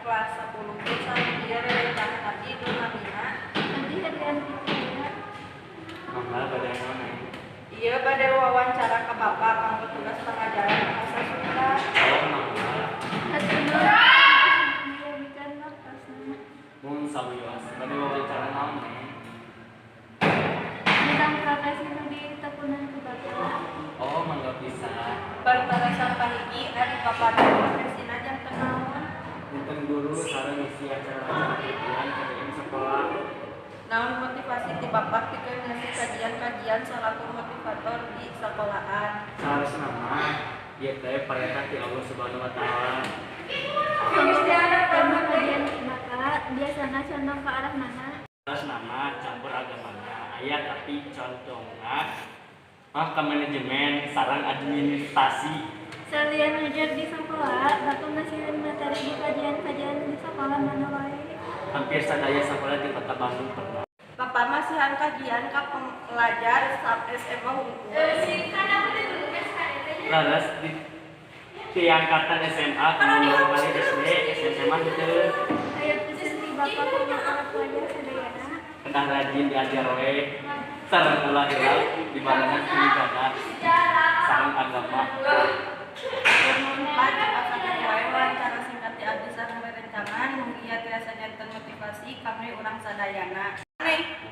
kelas 10 sareng ieu rerencangan abdi Nurhamina. Abdi hadian kita. Mangga bade naon? Ieu bade wawancara ka Bapak kanggo tugas pengajaran bahasa Sunda. Oh, mangga. Hatunna bikan lapasna. Mun sawios bade wawancara naon? Bidang profesi nu ditepunan ku Bapak. Oh, mangga bisa. Bartalesan pahiji ari papadan profesina jang teu naon. Punten guru sareng isi acara kajian KDM sekolah. Naon motivasi ti Bapak pikeun ngasi kajian-kajian salaku motivator di sekolahan. Saharusna mah ieu teh paretan ti Allah Subhanahu wa taala. Tema kajian Bapak biasana condong ke arah mana? Saharusna mah campur agamana. Aya tapi contohna ke manajemen sareng administrasi. Salian ngajar di sekolah, Bapak ngasihin materi di kajian-kajian di sekolah mana wae? Hampir sadaya sekolah di Kota Bandung pernah. Bapak masihan kajian ka pelajar SMA Hungkul. Laras di angkatan SMA kemudian kali SD SMA itu Aya pesan di Bapak punya para pelajar sadayana. kedah rajin diajar we sareng ulah hilal di barengan ibadah sareng agama. Pak akan wae wawancara singkat ti abdi sareng rerencangan mun ieu tiasa janten motivasi kami urang sadayana.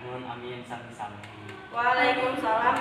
Mohon amin sami-sami. Waalaikumsalam